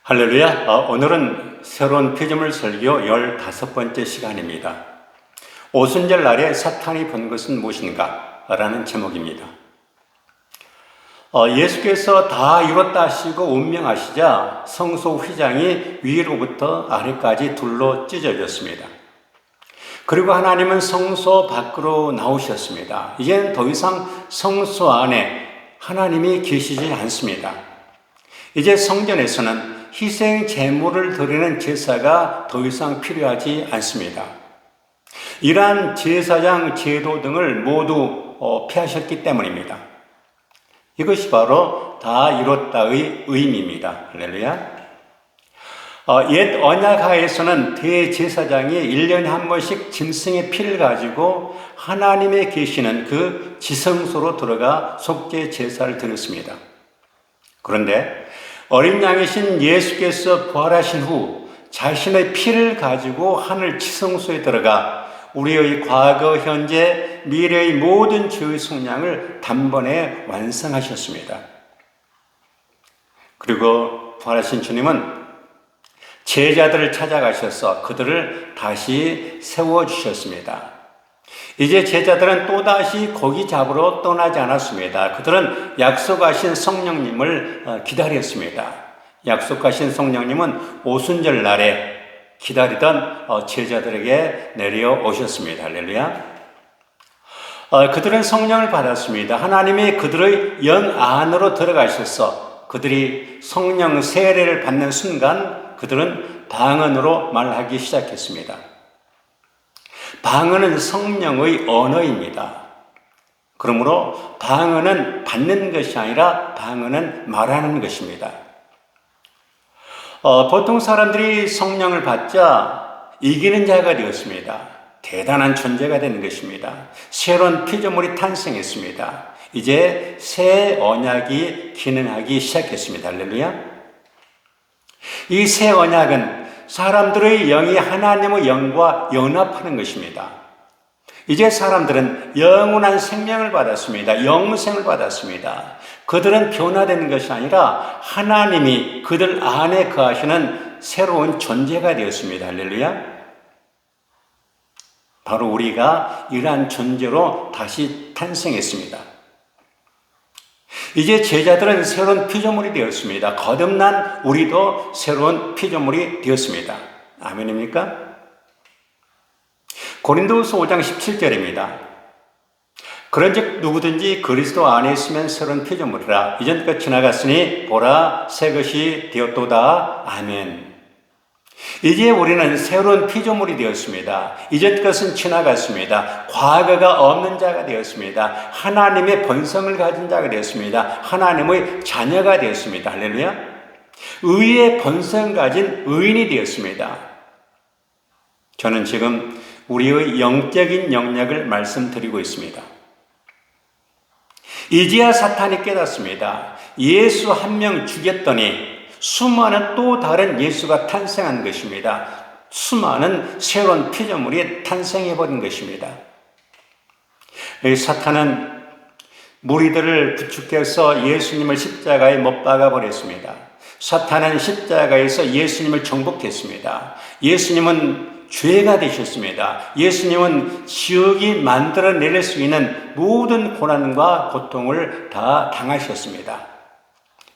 할렐루야. 오늘은 새로운 피조물 설교 15번째 시간입니다. 오순절 날에 사탄이 본 것은 무엇인가? 라는 제목입니다. 예수께서 다 이뤘다 하시고 운명하시자 성소 휘장이 위로부터 아래까지 둘로 찢어졌습니다. 그리고 하나님은 성소 밖으로 나오셨습니다. 이제는 더 이상 성소 안에 하나님이 계시지 않습니다. 이제 성전에서는 희생 제물을 드리는 제사가 더 이상 필요하지 않습니다. 이러한 제사장 제도 등을 모두 피하셨기 때문입니다. 이것이 바로 다 이뤘다의 의미입니다. 할렐루야. 옛 언약하에서는 대제사장이 1년에 한 번씩 짐승의 피를 가지고 하나님의 계시는 그 지성소로 들어가 속죄 제사를 드렸습니다. 그런데 어린 양이신 예수께서 부활하신 후 자신의 피를 가지고 하늘 지성소에 들어가 우리의 과거, 현재, 미래의 모든 죄의 속량을 단번에 완성하셨습니다. 그리고 부활하신 주님은 제자들을 찾아가셔서 그들을 다시 세워주셨습니다. 이제 제자들은 또다시 고기 잡으러 떠나지 않았습니다. 그들은 약속하신 성령님을 기다렸습니다. 약속하신 성령님은 오순절 날에 기다리던 제자들에게 내려오셨습니다. 할렐루야. 그들은 성령을 받았습니다. 하나님이 그들의 영 안으로 들어가셔서 그들이 성령 세례를 받는 순간 그들은 방언으로 말하기 시작했습니다. 방언은 성령의 언어입니다. 그러므로 방언은 받는 것이 아니라 방언은 말하는 것입니다. 보통 사람들이 성령을 받자 이기는 자가 되었습니다. 대단한 존재가 되는 것입니다. 새로운 피조물이 탄생했습니다. 이제 새 언약이 기능하기 시작했습니다. 할렐루야. 이 새 언약은 사람들의 영이 하나님의 영과 연합하는 것입니다. 이제 사람들은 영원한 생명을 받았습니다. 영생을 받았습니다. 그들은 변화되는 것이 아니라 하나님이 그들 안에 거하시는 새로운 존재가 되었습니다. 할렐루야. 바로 우리가 이러한 존재로 다시 탄생했습니다. 이제 제자들은 새로운 피조물이 되었습니다. 거듭난 우리도 새로운 피조물이 되었습니다. 아멘입니까? 고린도후서 5장 17절입니다. 그런즉 누구든지 그리스도 안에 있으면 새로운 피조물이라. 이전 것 지나갔으니 보라 새 것이 되었도다. 아멘. 이제 우리는 새로운 피조물이 되었습니다. 이전 것은 지나갔습니다. 과거가 없는 자가 되었습니다. 하나님의 본성을 가진 자가 되었습니다. 하나님의 자녀가 되었습니다. 할렐루야. 의의 본성을 가진 의인이 되었습니다. 저는 지금 우리의 영적인 영역을 말씀드리고 있습니다. 이제야 사탄이 깨닫습니다. 예수 한 명 죽였더니 수많은 또 다른 예수가 탄생한 것입니다. 수많은 새로운 피조물이 탄생해버린 것입니다. 사탄은 무리들을 부축해서 예수님을 십자가에 못 박아버렸습니다. 사탄은 십자가에서 예수님을 정복했습니다. 예수님은 죄가 되셨습니다. 예수님은 지옥이 만들어낼 수 있는 모든 고난과 고통을 다 당하셨습니다.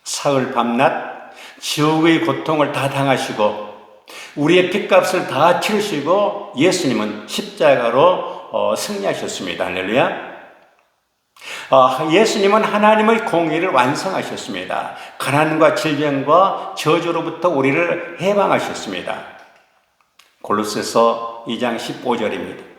사흘 밤낮 지옥의 고통을 다 당하시고 우리의 핏값을 다 치르시고 예수님은 십자가로 승리하셨습니다. 할렐루야. 예수님은 하나님의 공의를 완성하셨습니다. 가난과 질병과 저주로부터 우리를 해방하셨습니다. 골로새서 2장 15절입니다.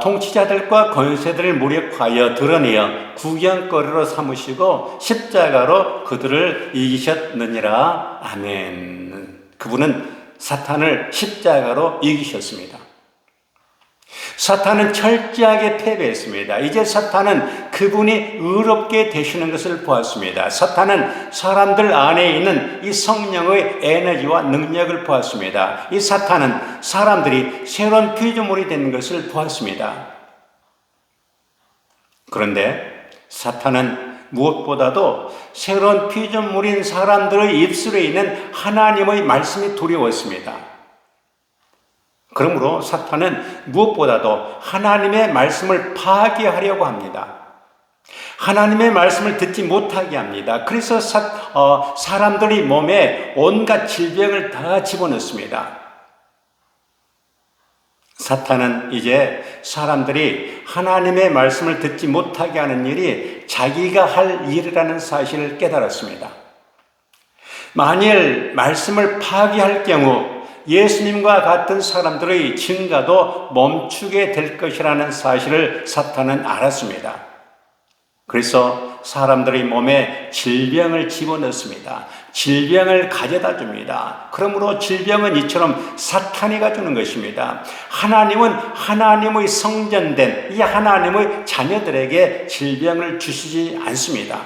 통치자들과 권세들을 무력하여 드러내어 구경거리로 삼으시고 십자가로 그들을 이기셨느니라. 아멘. 그분은 사탄을 십자가로 이기셨습니다. 사탄은 철저하게 패배했습니다. 이제 사탄은 그분이 의롭게 되시는 것을 보았습니다. 사탄은 사람들 안에 있는 이 성령의 에너지와 능력을 보았습니다. 이 사탄은 사람들이 새로운 피조물이 되는 것을 보았습니다. 그런데 사탄은 무엇보다도 새로운 피조물인 사람들의 입술에 있는 하나님의 말씀이 두려웠습니다. 그러므로 사탄은 무엇보다도 하나님의 말씀을 파괴하려고 합니다. 하나님의 말씀을 듣지 못하게 합니다. 그래서 사람들의 몸에 온갖 질병을 다 집어넣습니다. 사탄은 이제 사람들이 하나님의 말씀을 듣지 못하게 하는 일이 자기가 할 일이라는 사실을 깨달았습니다. 만일 말씀을 파괴할 경우 예수님과 같은 사람들의 증가도 멈추게 될 것이라는 사실을 사탄은 알았습니다. 그래서 사람들의 몸에 질병을 집어넣습니다. 질병을 가져다 줍니다. 그러므로 질병은 이처럼 사탄이 가주는 것입니다. 하나님은 하나님의 성전된 이 하나님의 자녀들에게 질병을 주시지 않습니다.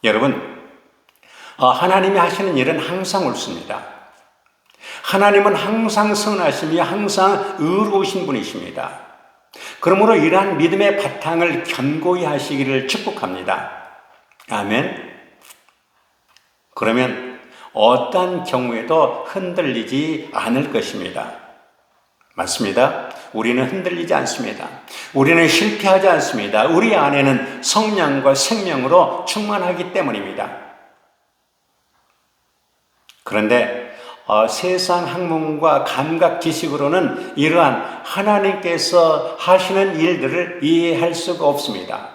여러분, 하나님이 하시는 일은 항상 옳습니다. 하나님은 항상 선하시며 항상 의로우신 분이십니다. 그러므로 이러한 믿음의 바탕을 견고히 하시기를 축복합니다. 아멘. 그러면 어떠한 경우에도 흔들리지 않을 것입니다. 맞습니다. 우리는 흔들리지 않습니다. 우리는 실패하지 않습니다. 우리 안에는 성령과 생명으로 충만하기 때문입니다. 그런데 세상 학문과 감각 지식으로는 이러한 하나님께서 하시는 일들을 이해할 수가 없습니다.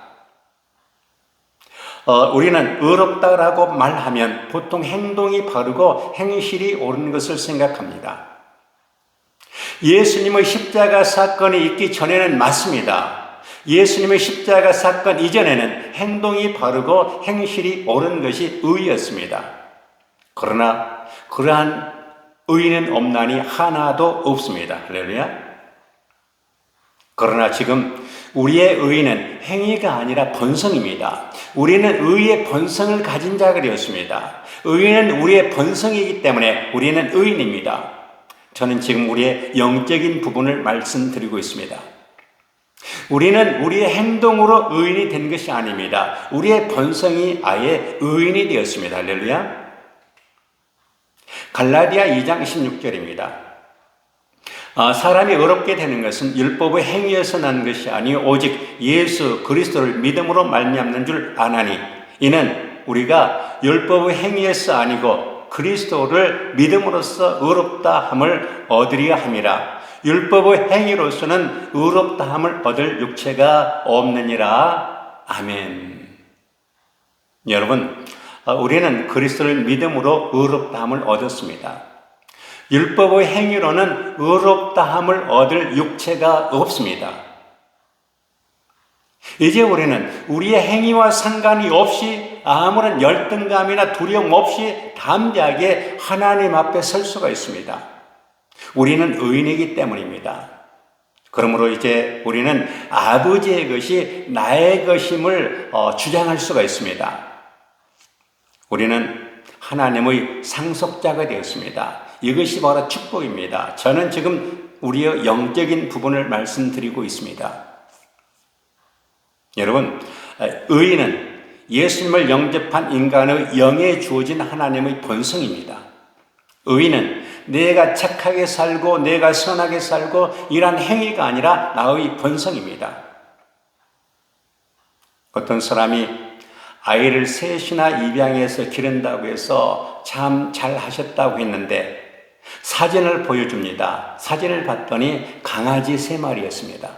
우리는 의롭다라고 말하면 보통 행동이 바르고 행실이 옳은 것을 생각합니다. 예수님의 십자가 사건이 있기 전에는 맞습니다. 예수님의 십자가 사건 이전에는 행동이 바르고 행실이 옳은 것이 의였습니다. 그러나 그러한 의는 없나니 하나도 없습니다. 할렐루야. 그러나 지금 우리의 의는 행위가 아니라 본성입니다. 우리는 의의 본성을 가진 자가 되었습니다. 의는 우리의 본성이기 때문에 우리는 의인입니다. 저는 지금 우리의 영적인 부분을 말씀드리고 있습니다. 우리는 우리의 행동으로 의인이 된 것이 아닙니다. 우리의 본성이 아예 의인이 되었습니다. 할렐루야. 갈라디아 2장 16절입니다. 사람이 의롭게 되는 것은 율법의 행위에서 난 것이 아니요 오직 예수 그리스도를 믿음으로 말미암는 줄 아나니 이는 우리가 율법의 행위에서 아니고 그리스도를 믿음으로써 의롭다 함을 얻으리야 함이라. 율법의 행위로서는 의롭다 함을 얻을 육체가 없느니라. 아멘. 여러분, 우리는 그리스도를 믿음으로 의롭다함을 얻었습니다. 율법의 행위로는 의롭다함을 얻을 육체가 없습니다. 이제 우리는 우리의 행위와 상관이 없이 아무런 열등감이나 두려움 없이 담대하게 하나님 앞에 설 수가 있습니다. 우리는 의인이기 때문입니다. 그러므로 이제 우리는 아버지의 것이 나의 것임을 주장할 수가 있습니다. 우리는 하나님의 상속자가 되었습니다. 이것이 바로 축복입니다. 저는 지금 우리의 영적인 부분을 말씀드리고 있습니다. 여러분, 의인은 예수님을 영접한 인간의 영에 주어진 하나님의 본성입니다. 의인은 내가 착하게 살고 내가 선하게 살고 이러한 행위가 아니라 나의 본성입니다. 어떤 사람이 아이를 셋이나 입양해서 기른다고 해서 참 잘하셨다고 했는데 사진을 보여줍니다. 사진을 봤더니 강아지 3마리였습니다.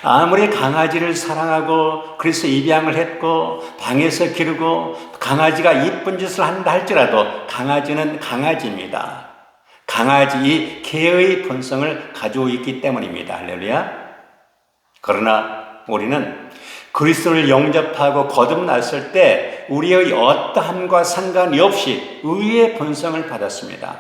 아무리 강아지를 사랑하고 그래서 입양을 했고 방에서 기르고 강아지가 이쁜 짓을 한다 할지라도 강아지는 강아지입니다. 강아지 이 개의 본성을 가지고 있기 때문입니다. 할렐루야. 그러나 우리는 그리스도를 영접하고 거듭났을 때 우리의 어떠함과 상관이 없이 의의 본성을 받았습니다.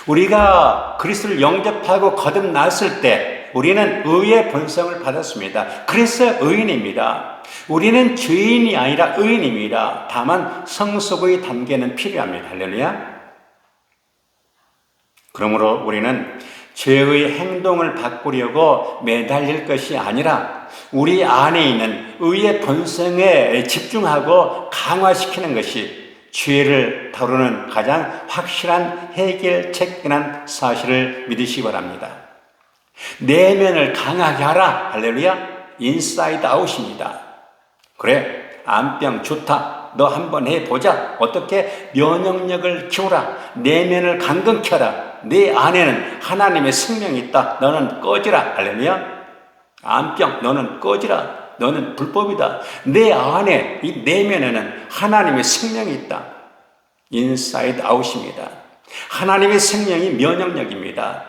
우리가 그리스도를 영접하고 거듭났을 때 우리는 의의 본성을 받았습니다. 그래서 의인입니다. 우리는 죄인이 아니라 의인입니다. 다만 성숙의 단계는 필요합니다. 할렐루야. 그러므로 우리는 죄의 행동을 바꾸려고 매달릴 것이 아니라 우리 안에 있는 의의 본성에 집중하고 강화시키는 것이 죄를 다루는 가장 확실한 해결책이라는 사실을 믿으시기 바랍니다. 내면을 강하게 하라. 할렐루야. 인사이드 아웃입니다. 그래, 암병 좋다. 너 한번 해보자. 어떻게 면역력을 키우라. 내면을 강건케 하라. 내 안에는 하나님의 생명이 있다. 너는 꺼지라. 할렐루야. 암병 너는 꺼지라. 너는 불법이다. 내 안에 이 내면에는 하나님의 생명이 있다. 인사이드 아웃입니다. 하나님의 생명이 면역력입니다.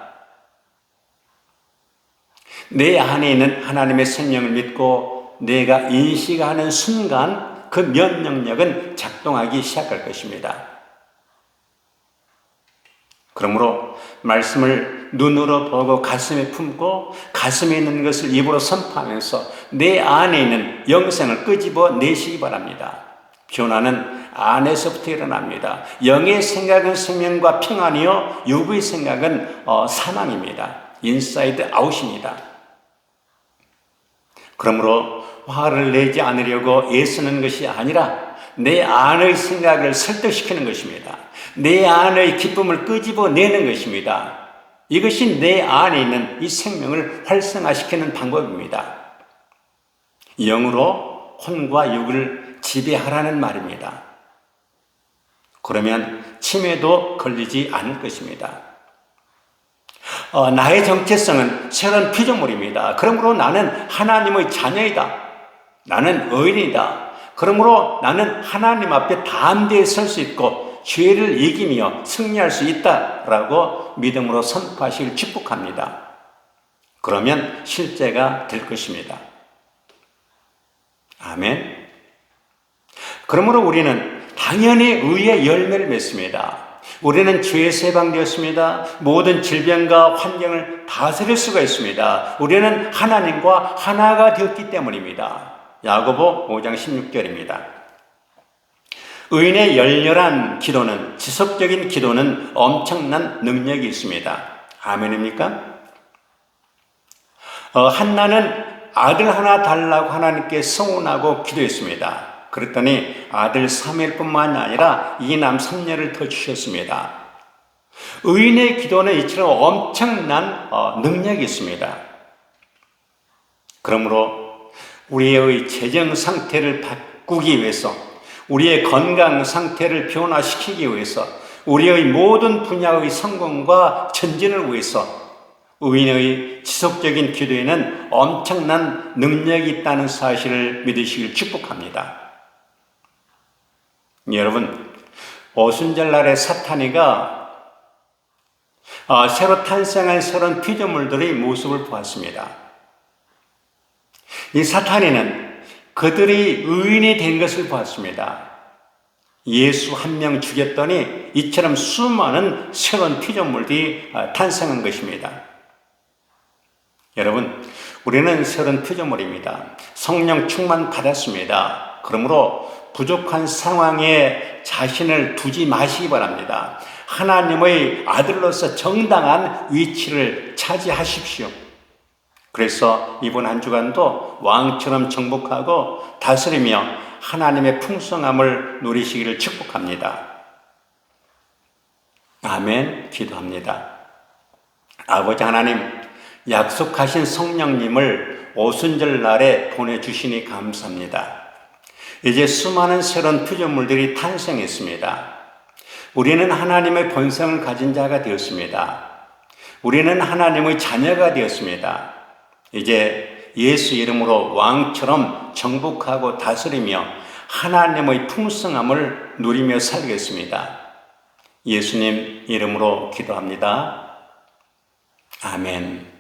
내 안에 있는 하나님의 생명을 믿고 내가 인식하는 순간 그 면역력은 작동하기 시작할 것입니다. 그러므로 말씀을 눈으로 보고 가슴에 품고 가슴에 있는 것을 입으로 선포하면서 내 안에 있는 영생을 끄집어 내시기 바랍니다. 변화는 안에서부터 일어납니다. 영의 생각은 생명과 평안이요 육의 생각은 사망입니다. 인사이드 아웃입니다. 그러므로 화를 내지 않으려고 애쓰는 것이 아니라 내 안의 생각을 설득시키는 것입니다. 내 안의 기쁨을 끄집어내는 것입니다. 이것이 내 안에 있는 이 생명을 활성화시키는 방법입니다. 영으로 혼과 육을 지배하라는 말입니다. 그러면 치매도 걸리지 않을 것입니다. 나의 정체성은 새로운 피조물입니다. 그러므로 나는 하나님의 자녀이다. 나는 의인이다. 그러므로 나는 하나님 앞에 담대히 설 수 있고 죄를 이기며 승리할 수 있다라고 믿음으로 선포하시길 축복합니다. 그러면 실제가 될 것입니다. 아멘. 그러므로 우리는 당연히 의의 열매를 맺습니다. 우리는 죄에서 해방되었습니다. 모든 질병과 환경을 다스릴 수가 있습니다. 우리는 하나님과 하나가 되었기 때문입니다. 야고보 5장 16절입니다. 의인의 열렬한 기도는, 지속적인 기도는 엄청난 능력이 있습니다. 아멘입니까? 한나는 아들 하나 달라고 하나님께 서원하고 기도했습니다. 그랬더니 아들 사무엘뿐만 아니라 이남 삼녀를 더 주셨습니다. 의인의 기도는 이처럼 엄청난 능력이 있습니다. 그러므로 우리의 재정 상태를 바꾸기 위해서, 우리의 건강 상태를 변화시키기 위해서, 우리의 모든 분야의 성공과 전진을 위해서 의인의 지속적인 기도에는 엄청난 능력이 있다는 사실을 믿으시길 축복합니다. 여러분, 오순절날에 사탄이가 새로 탄생한 새로운 피조물들의 모습을 보았습니다. 이 사탄이는 그들이 의인이 된 것을 보았습니다. 예수 한 명 죽였더니 이처럼 수많은 새로운 피조물들이 탄생한 것입니다. 여러분, 우리는 새로운 피조물입니다. 성령 충만 받았습니다. 그러므로 부족한 상황에 자신을 두지 마시기 바랍니다. 하나님의 아들로서 정당한 위치를 차지하십시오. 그래서 이번 한 주간도 왕처럼 정복하고 다스리며 하나님의 풍성함을 누리시기를 축복합니다. 아멘. 기도합니다. 아버지 하나님, 약속하신 성령님을 오순절 날에 보내주시니 감사합니다. 이제 수많은 새로운 피조물들이 탄생했습니다. 우리는 하나님의 본성을 가진 자가 되었습니다. 우리는 하나님의 자녀가 되었습니다. 이제 예수 이름으로 왕처럼 정복하고 다스리며 하나님의 풍성함을 누리며 살겠습니다. 예수님 이름으로 기도합니다. 아멘.